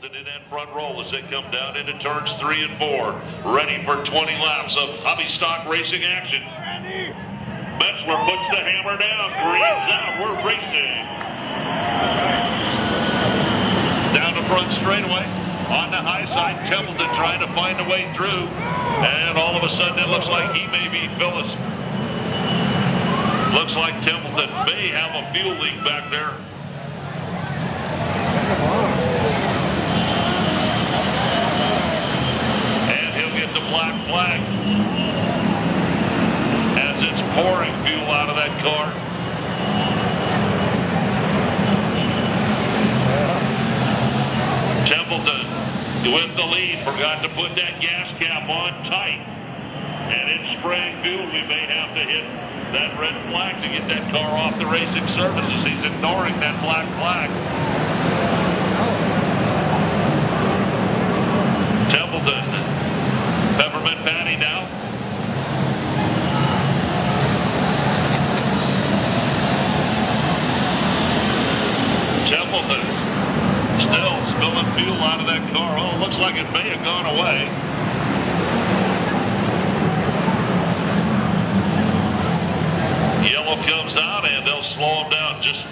Templeton in that front roll as they come down into turns 3 and 4. Ready for 20 laps of hobby stock racing action. Metzler puts the hammer down. Green's out. We're racing. Down the front straightaway. On the high side, Templeton trying to find a way through. And all of a sudden it looks like he may be Phyllis. Looks like Templeton may have a fuel leak back there. And he'll get the black flag as it's pouring fuel out of that car. Templeton with the lead, forgot to put that gas cap on tight, and it's spraying fuel. We may have to hit that red flag to get that car off the racing services. He's ignoring that black flag. Templeton, Peppermint Patty now. Templeton still spilling fuel out of that car. Oh, looks like it may have gone away. Yellow comes out and they'll slow him down just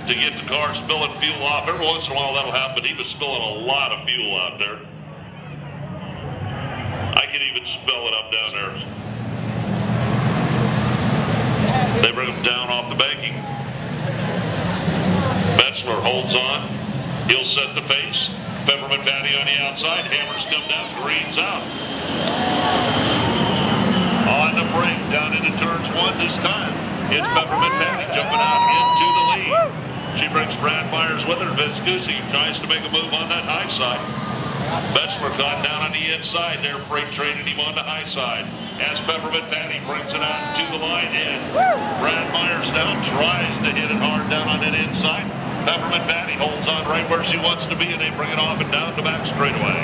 to get the car spilling fuel off. Every once in a while that'll happen. He was spilling a lot of fuel out there. I can even spell it up down there. They bring him down off the banking. Metzler holds on. He'll set the pace. Peppermint Patty on the outside. Hammers come down. Green's out. On the break, down into turns 1 this time. It's Peppermint Patty jumping out into the lead. She brings Brad Myers with her. Viscusi tries to make a move on that high side. Metzler caught down on the inside. They're freight trading him on the high side. As Peppermint Patty brings it out to the line in. Brad Myers now tries to hit it hard down on that inside. Peppermint Patty holds on right where she wants to be, and they bring it off and down the back straightaway.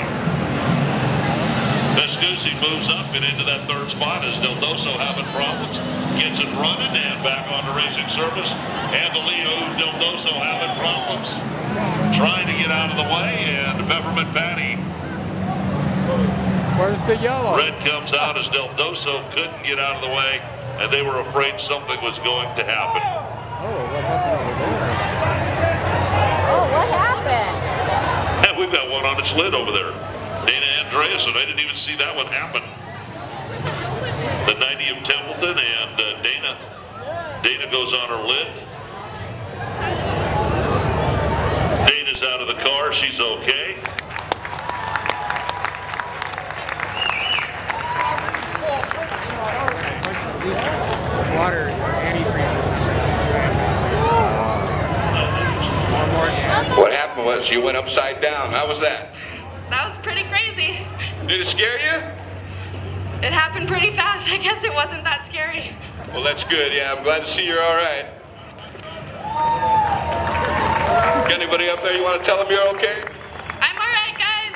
Viscusi moves up and into that third spot as Del Doso having problems. Gets it running and back on the racing service. And the Leo Del Doso having problems. Trying to get out of the way, and Peppermint Patty. Where's the yellow? Red comes out as Del Doso couldn't get out of the way, and they were afraid something was going to happen. Oh, what happened over there? Oh, what happened? And we've got one on its lid over there. Dana Andreasen, I didn't even see that one happen. The 90 of Templeton, and Dana goes on her lid. Dana's out of the car, she's okay. Water, antifreeze. What happened was you went upside down. How was that? That was pretty crazy. Did it scare you? It happened pretty fast. I guess it wasn't that scary. Well, that's good. Yeah, I'm glad to see you're all right. Got anybody up there you want to tell them you're okay? I'm all right, guys.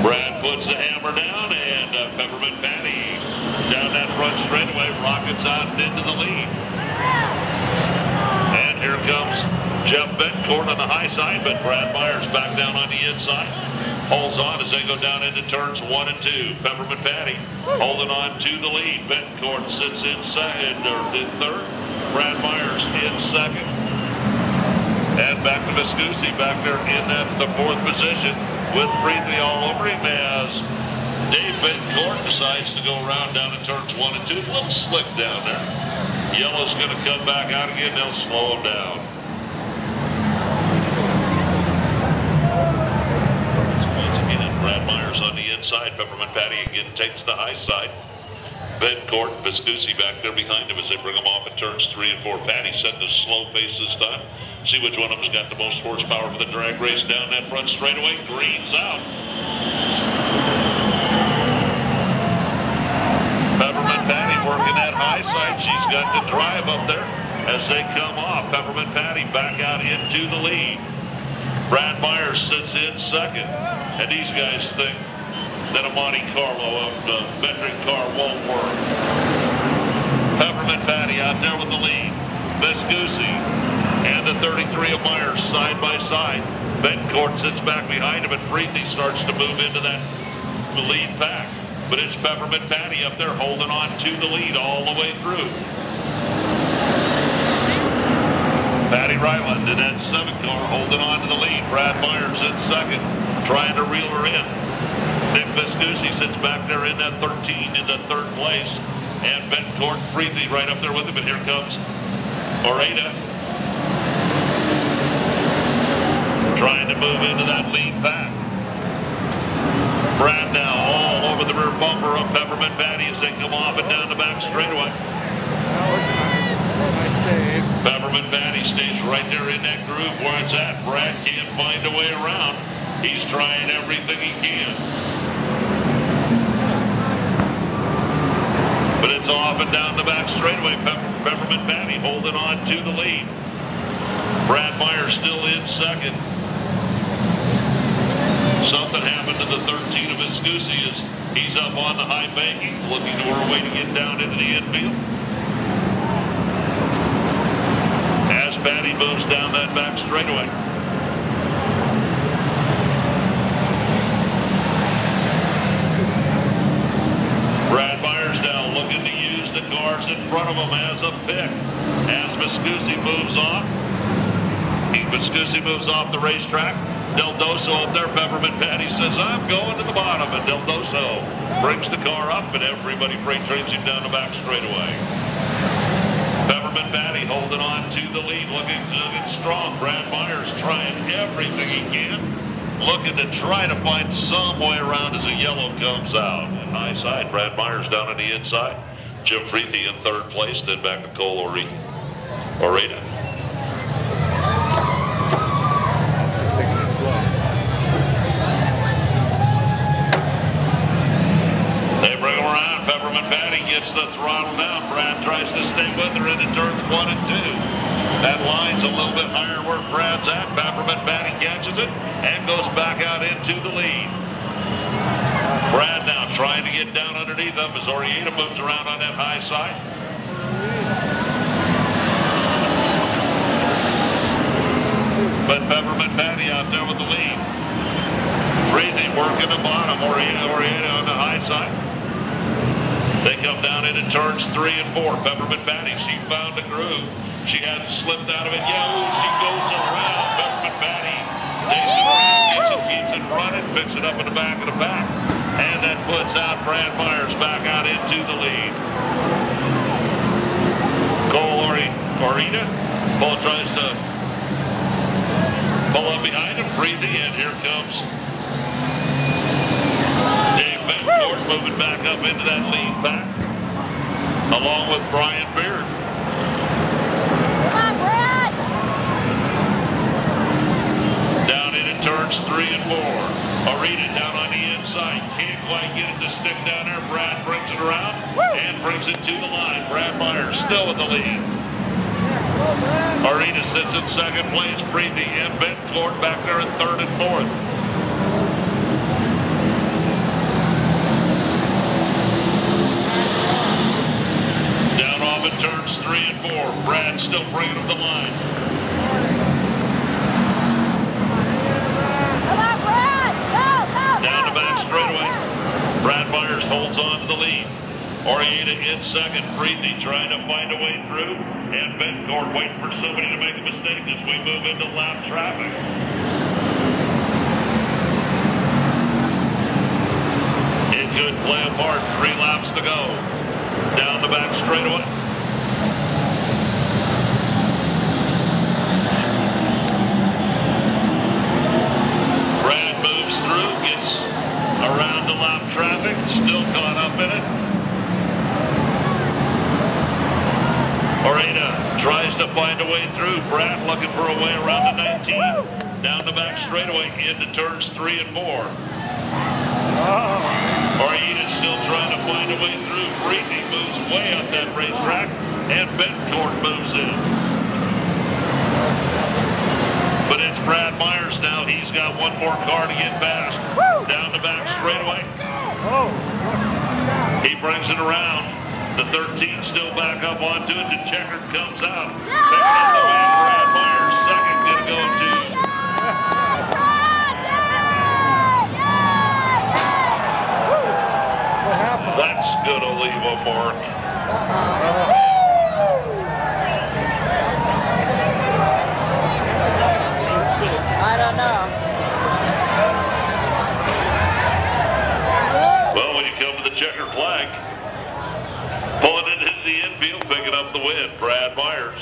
Brad puts the hammer down, and Peppermint Patty down that front straightaway rockets out and into the lead. And here comes Jeff Bencourt on the high side, but Brad Myers back down on the inside. Holds on as they go down into turns 1 and 2. Peppermint Patty holding on to the lead. Bencourt sits in second, or in third. Brad Myers in second. And back to Viscusi back there in the 4th position with Friedley all over him as Dave Bencourt decides to go around down in turns 1 and 2. A little slick down there. Yellow's going to come back out again. They'll slow him down. Once again, Brad Myers on the inside. Peppermint Patty again takes the high side. Bencourt and Viscusi back there behind him as they bring him off at turns 3 and 4. Patty setting a slow pace this time. See which one of them's got the most horsepower for the drag race down that front straightaway. Green's out. got to drive up there as they come off. Peppermint Patty back out into the lead. Brad Myers sits in second. And these guys think that a Monte Carlo of the metric car won't work. Peppermint Patty out there with the lead. Vescusi and the 33 of Myers side by side. Bencourt sits back behind him, and Freethy starts to move into that lead pack. But it's Peppermint Patty up there holding on to the lead all the way through. Patty Ryland in that 7 car holding on to the lead. Brad Myers in second, trying to reel her in. Nick Vescusi sits back there in that 13 in the third place. And Bencourt Freethy right up there with him. And here comes Oreda, trying to move into that lead pack. Brad now all over the rear bumper of Peppermint Patty as they come off and down the back straightaway. Nice save. Peppermint Patty stays right there in that groove where it's at. Brad can't find a way around. He's trying everything he can. But it's off and down the back straightaway. Peppermint Patty holding on to the lead. Brad Myers still in second. Something happened to the 13 of Vescusi as he's up on the high banking, looking for a way to get down into the infield. As Patty moves down that back straightaway. Brad Myers now looking to use the cars in front of him as a pick. As Vescusi moves off. Vescusi moves off the racetrack. Del Doso up there. Peppermint Patty says, I'm going to the bottom. And Del Doso brings the car up, and everybody freight trains him down the back straightaway. Peppermint Patty holding on to the lead, looking strong. Brad Myers trying everything he can, looking to try to find some way around as the yellow comes out. And high side, Brad Myers down on the inside. Jim Freethy in third place, then back to Cole Oreda. They bring him around. Peppermint Patty gets the throttle down. Brad tries to stay with her into turns 1 and 2. That line's a little bit higher where Brad's at. Peppermint Patty catches it and goes back out into the lead. Brad now trying to get down underneath him as Oreda moves around on that high side. But Peppermint Patty out there with the lead. Freethy working the bottom. Oreda on the high side. They come down into turns 3 and 4. Peppermint Patty, she found the groove. She hasn't slipped out of it yet. Ooh, she goes around. Peppermint Patty stays around, keeps it running, picks it up in the back of the pack. And that puts out Brad Myers back out into the lead. Cole Oreda. Paul tries to pull up behind him. Freethy, and here comes Dave Bencourt moving back up into that lead pack, along with Brian Beard. Come on, Brad! Down into turns 3 and 4. Oreda down on the inside. Can't quite get it to stick down there. Brad brings it around and brings it to the line. Brad Myers still with the lead. Oreda sits in second place. Freethy and Bencourt back there in third and fourth. Down off in turns 3 and 4. Brad still bringing up the line. Come on, Brad! Go, go, Down go, the back go, straightaway. go, go. Brad Myers holds on to the lead. Oreda in second. Freethy trying to find a way through. And Bencourt waiting for somebody to make a mistake as we move into lap traffic. It could play a part. 3 laps to go. Down the back straightaway. Brad moves through, gets around the lap traffic, still caught up in it. Oreda tries to find a way through. Brad looking for a way around the 19. Down the back straightaway into turns 3 and 4. Oreda still trying to find a way through. Freethy moves way up that racetrack. and Bencourt moves in. But it's Brad Myers now. He's got one more car to get past. Down the back straightaway. He brings it around. The 13 still back up onto it. The checkered comes out. Taking up the win. Brad Myers second. Gonna go to that's gonna leave a mark. I don't know. Well, when you come to the checkered flag, pulling it into the infield, picking up the win, Brad Myers.